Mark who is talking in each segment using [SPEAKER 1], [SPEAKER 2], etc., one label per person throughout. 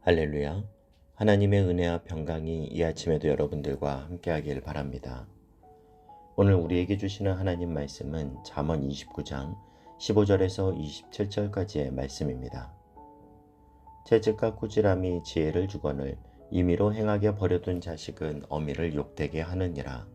[SPEAKER 1] 할렐루야. 하나님의 은혜와 평강이 이 아침에도 여러분들과 함께하길 바랍니다. 오늘 우리에게 주시는 하나님 말씀은 잠언 29장 15절에서 27절까지의 말씀입니다. 채찍과 꾸지람이 지혜를 주거늘 임의로 행하게 버려둔 자식은 어미를 욕되게 하느니라.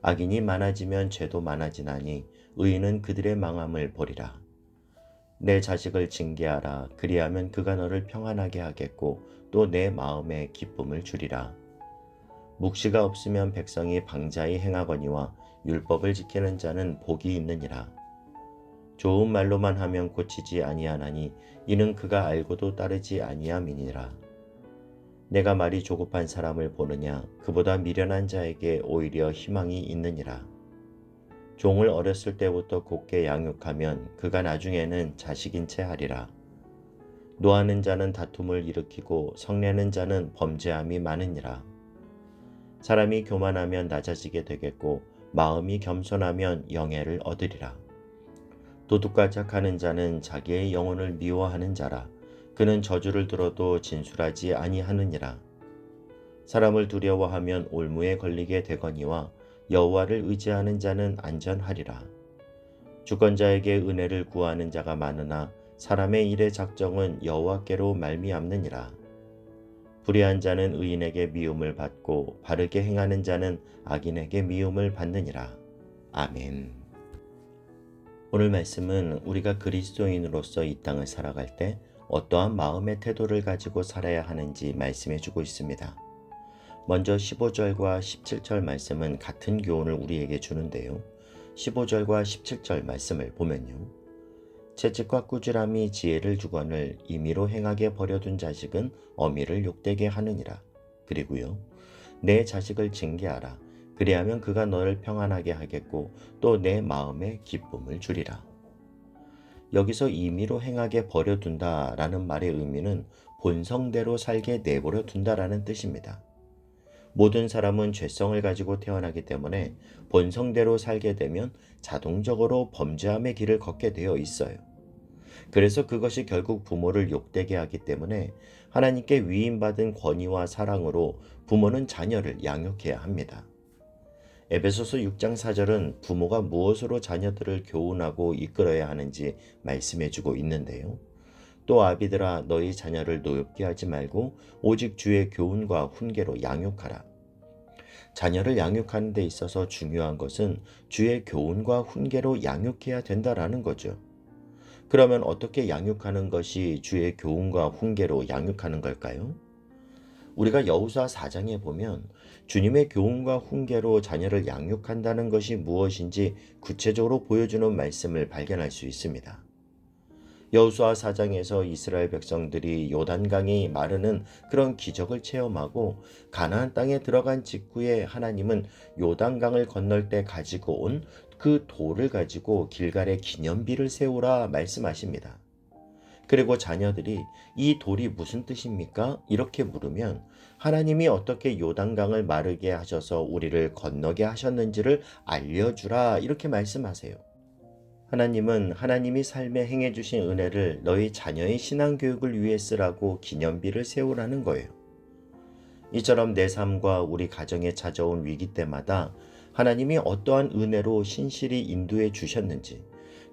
[SPEAKER 1] 악인이 많아지면 죄도 많아지나니 의인은 그들의 망함을 보리라. 내 자식을 징계하라. 그리하면 그가 너를 평안하게 하겠고 또 내 마음에 기쁨을 주리라. 묵시가 없으면 백성이 방자히 행하거니와 율법을 지키는 자는 복이 있느니라. 좋은 말로만 하면 고치지 아니하나니 이는 그가 알고도 따르지 아니함이니라. 내가 말이 조급한 사람을 보느냐 그보다 미련한 자에게 오히려 희망이 있느니라. 종을 어렸을 때부터 곱게 양육하면 그가 나중에는 자식인 채 하리라. 노하는 자는 다툼을 일으키고 성내는 자는 범죄함이 많으니라. 사람이 교만하면 낮아지게 되겠고 마음이 겸손하면 영예를 얻으리라. 도둑과 착하는 자는 자기의 영혼을 미워하는 자라. 그는 저주를 들어도 진술하지 아니하느니라. 사람을 두려워하면 올무에 걸리게 되거니와 여호와를 의지하는 자는 안전하리라. 주권자에게 은혜를 구하는 자가 많으나 사람의 일의 작정은 여호와께로 말미암느니라. 불의한 자는 의인에게 미움을 받고 바르게 행하는 자는 악인에게 미움을 받느니라. 아멘. 오늘 말씀은 우리가 그리스도인으로서 이 땅을 살아갈 때 어떠한 마음의 태도를 가지고 살아야 하는지 말씀해 주고 있습니다. 먼저 15절과 17절 말씀은 같은 교훈을 우리에게 주는데요. 15절과 17절 말씀을 보면요. 채찍과 꾸지람이 지혜를 주거늘 임의로 행하게 버려둔 자식은 어미를 욕되게 하느니라. 그리고요. 내 자식을 징계하라. 그리하면 그가 너를 평안하게 하겠고 또 내 마음에 기쁨을 주리라. 여기서 임의로 행하게 버려둔다라는 말의 의미는 본성대로 살게 내버려 둔다라는 뜻입니다. 모든 사람은 죄성을 가지고 태어나기 때문에 본성대로 살게 되면 자동적으로 범죄함의 길을 걷게 되어 있어요. 그래서 그것이 결국 부모를 욕되게 하기 때문에 하나님께 위임받은 권위와 사랑으로 부모는 자녀를 양육해야 합니다. 에베소서 6장 4절은 부모가 무엇으로 자녀들을 교훈하고 이끌어야 하는지 말씀해주고 있는데요. 또 아비들아 너희 자녀를 노엽게 하지 말고 오직 주의 교훈과 훈계로 양육하라. 자녀를 양육하는 데 있어서 중요한 것은 주의 교훈과 훈계로 양육해야 된다라는 거죠. 그러면 어떻게 양육하는 것이 주의 교훈과 훈계로 양육하는 걸까요? 우리가 여호수아 4장에 보면 주님의 교훈과 훈계로 자녀를 양육한다는 것이 무엇인지 구체적으로 보여주는 말씀을 발견할 수 있습니다. 여호수아 4장에서 이스라엘 백성들이 요단강이 마르는 그런 기적을 체험하고 가나안 땅에 들어간 직후에 하나님은 요단강을 건널 때 가지고 온 그 돌을 가지고 길갈에 기념비를 세우라 말씀하십니다. 그리고 자녀들이 이 돌이 무슨 뜻입니까? 이렇게 물으면 하나님이 어떻게 요단강을 마르게 하셔서 우리를 건너게 하셨는지를 알려주라 이렇게 말씀하세요. 하나님은 하나님이 삶에 행해 주신 은혜를 너희 자녀의 신앙교육을 위해 쓰라고 기념비를 세우라는 거예요. 이처럼 내 삶과 우리 가정에 찾아온 위기 때마다 하나님이 어떠한 은혜로 신실히 인도해 주셨는지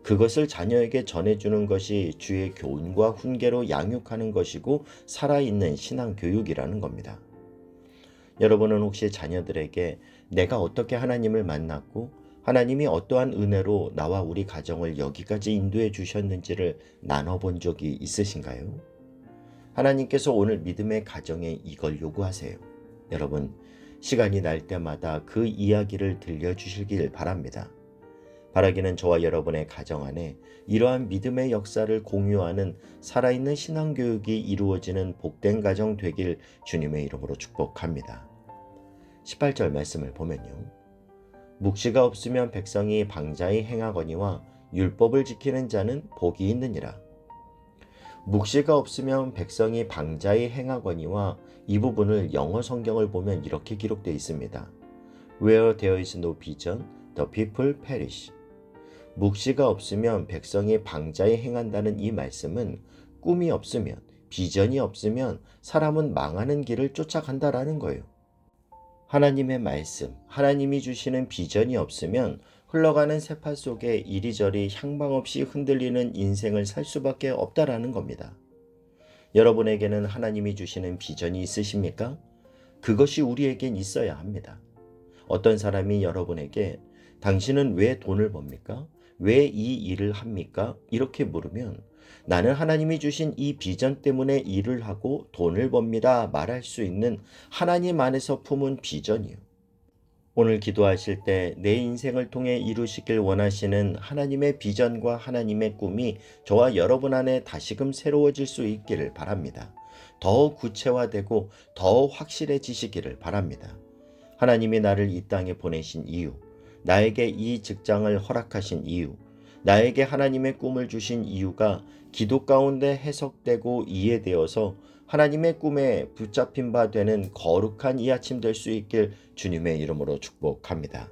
[SPEAKER 1] 그것을 자녀에게 전해주는 것이 주의 교훈과 훈계로 양육하는 것이고 살아있는 신앙교육이라는 겁니다. 여러분은 혹시 자녀들에게 내가 어떻게 하나님을 만났고 하나님이 어떠한 은혜로 나와 우리 가정을 여기까지 인도해 주셨는지를 나눠본 적이 있으신가요? 하나님께서 오늘 믿음의 가정에 이걸 요구하세요. 여러분, 시간이 날 때마다 그 이야기를 들려주시길 바랍니다. 바라기는 저와 여러분의 가정 안에 이러한 믿음의 역사를 공유하는 살아있는 신앙교육이 이루어지는 복된 가정 되길 주님의 이름으로 축복합니다. 18절 말씀을 보면요. 묵시가 없으면 백성이 방자히 행하거니와 율법을 지키는 자는 복이 있느니라. 묵시가 없으면 백성이 방자히 행하거니와 이 부분을 영어 성경을 보면 이렇게 기록되어 있습니다. Where there is no vision, the people perish. 묵시가 없으면 백성이 방자히 행한다는 이 말씀은 꿈이 없으면 비전이 없으면 사람은 망하는 길을 쫓아간다라는 거예요. 하나님의 말씀, 하나님이 주시는 비전이 없으면 흘러가는 세파 속에 이리저리 향방 없이 흔들리는 인생을 살 수밖에 없다라는 겁니다. 여러분에게는 하나님이 주시는 비전이 있으십니까? 그것이 우리에겐 있어야 합니다. 어떤 사람이 여러분에게 당신은 왜 돈을 법니까? 왜 이 일을 합니까? 이렇게 물으면 나는 하나님이 주신 이 비전 때문에 일을 하고 돈을 법니다. 말할 수 있는 하나님 안에서 품은 비전이요. 오늘 기도하실 때 내 인생을 통해 이루시길 원하시는 하나님의 비전과 하나님의 꿈이 저와 여러분 안에 다시금 새로워질 수 있기를 바랍니다. 더 구체화되고 더 확실해지시기를 바랍니다. 하나님이 나를 이 땅에 보내신 이유, 나에게 이 직장을 허락하신 이유, 나에게 하나님의 꿈을 주신 이유가 기도 가운데 해석되고 이해되어서 하나님의 꿈에 붙잡힌 바 되는 거룩한 이 아침 될 수 있길 주님의 이름으로 축복합니다.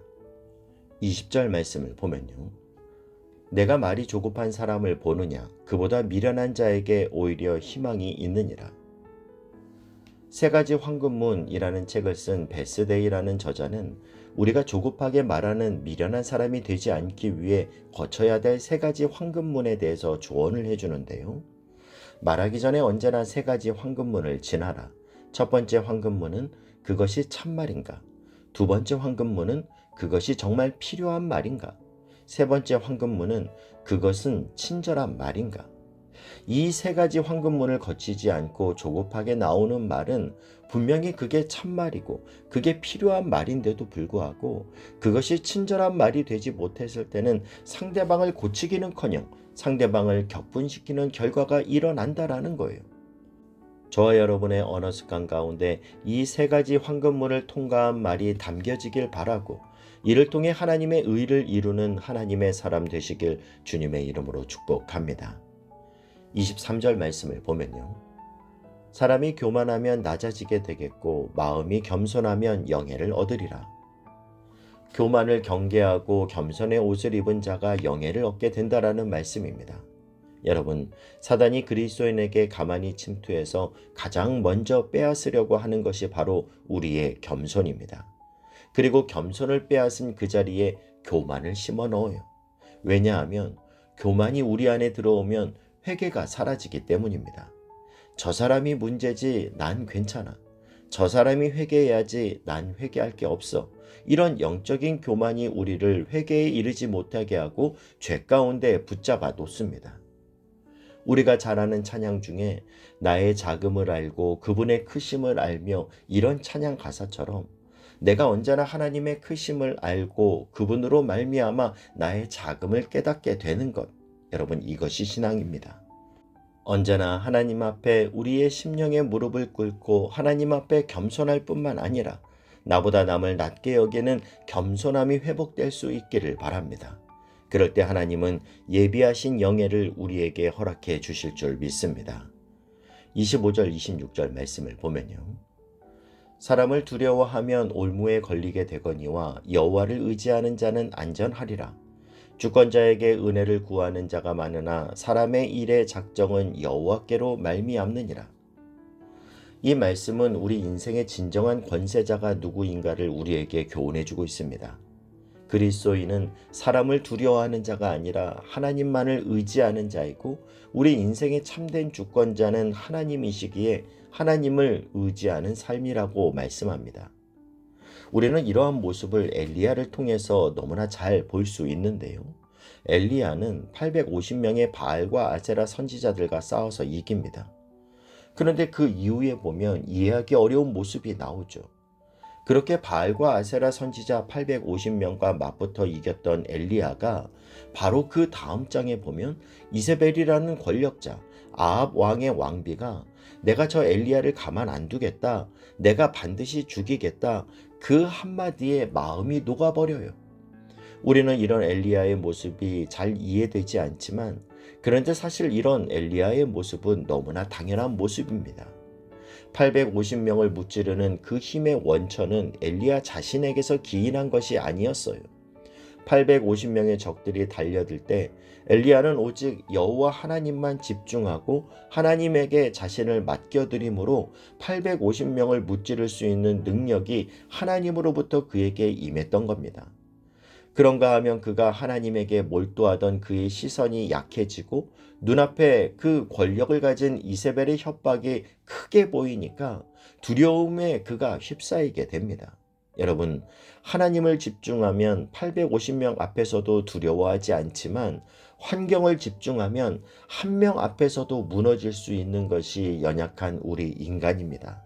[SPEAKER 1] 20절 말씀을 보면요. 내가 말이 조급한 사람을 보느냐 그보다 미련한 자에게 오히려 희망이 있느니라. 세 가지 황금문이라는 책을 쓴 베스데이라는 저자는 우리가 조급하게 말하는 미련한 사람이 되지 않기 위해 거쳐야 될 세 가지 황금문에 대해서 조언을 해주는데요. 말하기 전에 언제나 세 가지 황금문을 지나라. 첫 번째 황금문은 그것이 참말인가? 두 번째 황금문은 그것이 정말 필요한 말인가? 세 번째 황금문은 그것은 친절한 말인가? 이 세 가지 황금문을 거치지 않고 조급하게 나오는 말은 분명히 그게 참말이고 그게 필요한 말인데도 불구하고 그것이 친절한 말이 되지 못했을 때는 상대방을 고치기는커녕 상대방을 격분시키는 결과가 일어난다라는 거예요. 저와 여러분의 언어 습관 가운데 이 세 가지 황금문을 통과한 말이 담겨지길 바라고 이를 통해 하나님의 의를 이루는 하나님의 사람 되시길 주님의 이름으로 축복합니다. 23절 말씀을 보면요. 사람이 교만하면 낮아지게 되겠고 마음이 겸손하면 영예를 얻으리라. 교만을 경계하고 겸손의 옷을 입은 자가 영예를 얻게 된다라는 말씀입니다. 여러분, 사단이 그리스도인에게 가만히 침투해서 가장 먼저 빼앗으려고 하는 것이 바로 우리의 겸손입니다. 그리고 겸손을 빼앗은 그 자리에 교만을 심어 넣어요. 왜냐하면 교만이 우리 안에 들어오면 회개가 사라지기 때문입니다. 저 사람이 문제지 난 괜찮아. 저 사람이 회개해야지 난 회개할 게 없어. 이런 영적인 교만이 우리를 회개에 이르지 못하게 하고 죄 가운데 붙잡아 놓습니다. 우리가 잘 아는 찬양 중에 나의 작음을 알고 그분의 크심을 알며 이런 찬양 가사처럼 내가 언제나 하나님의 크심을 알고 그분으로 말미암아 나의 작음을 깨닫게 되는 것. 여러분, 이것이 신앙입니다. 언제나 하나님 앞에 우리의 심령의 무릎을 꿇고 하나님 앞에 겸손할 뿐만 아니라 나보다 남을 낮게 여기는 겸손함이 회복될 수 있기를 바랍니다. 그럴 때 하나님은 예비하신 영예를 우리에게 허락해 주실 줄 믿습니다. 25절 26절 말씀을 보면요. 사람을 두려워하면 올무에 걸리게 되거니와 여호와를 의지하는 자는 안전하리라. 주권자에게 은혜를 구하는 자가 많으나 사람의 일의 작정은 여호와께로 말미암느니라. 이 말씀은 우리 인생의 진정한 권세자가 누구인가를 우리에게 교훈해주고 있습니다. 그리스도인은 사람을 두려워하는 자가 아니라 하나님만을 의지하는 자이고 우리 인생의 참된 주권자는 하나님이시기에 하나님을 의지하는 삶이라고 말씀합니다. 우리는 이러한 모습을 엘리야를 통해서 너무나 잘 볼 수 있는데요. 엘리야는 850명의 바알과 아세라 선지자들과 싸워서 이깁니다. 그런데 그 이후에 보면 이해하기 어려운 모습이 나오죠. 그렇게 바알과 아세라 선지자 850명과 맞붙어 이겼던 엘리야가 바로 그 다음 장에 보면 이세벨이라는 권력자 아합 왕의 왕비가 내가 저 엘리야를 가만 안 두겠다. 내가 반드시 죽이겠다. 그 한마디에 마음이 녹아버려요. 우리는 이런 엘리야의 모습이 잘 이해되지 않지만 그런데 사실 이런 엘리야의 모습은 너무나 당연한 모습입니다. 850명을 무찌르는 그 힘의 원천은 엘리야 자신에게서 기인한 것이 아니었어요. 850명의 적들이 달려들 때 엘리야는 오직 여호와 하나님만 집중하고 하나님에게 자신을 맡겨드림으로 850명을 무찌를 수 있는 능력이 하나님으로부터 그에게 임했던 겁니다. 그런가 하면 그가 하나님에게 몰두하던 그의 시선이 약해지고 눈앞에 그 권력을 가진 이세벨의 협박이 크게 보이니까 두려움에 그가 휩싸이게 됩니다. 여러분, 하나님을 집중하면 850명 앞에서도 두려워하지 않지만 환경을 집중하면 한 명 앞에서도 무너질 수 있는 것이 연약한 우리 인간입니다.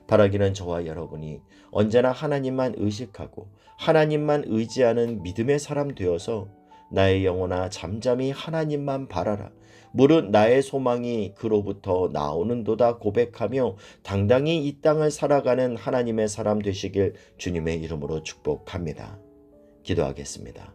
[SPEAKER 1] 바라기는 저와 여러분이 언제나 하나님만 의식하고 하나님만 의지하는 믿음의 사람 되어서 나의 영혼아 잠잠히 하나님만 바라라. 무릇 나의 소망이 그로부터 나오는도다 고백하며 당당히 이 땅을 살아가는 하나님의 사람 되시길 주님의 이름으로 축복합니다. 기도하겠습니다.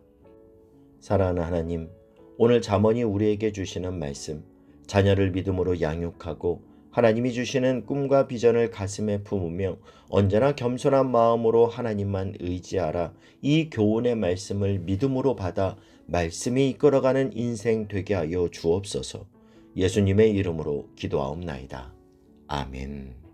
[SPEAKER 1] 사랑하는 하나님, 오늘 잠언이 우리에게 주시는 말씀, 자녀를 믿음으로 양육하고 하나님이 주시는 꿈과 비전을 가슴에 품으며 언제나 겸손한 마음으로 하나님만 의지하라. 이 교훈의 말씀을 믿음으로 받아 말씀이 이끌어가는 인생 되게 하여 주옵소서. 예수님의 이름으로 기도하옵나이다. 아멘.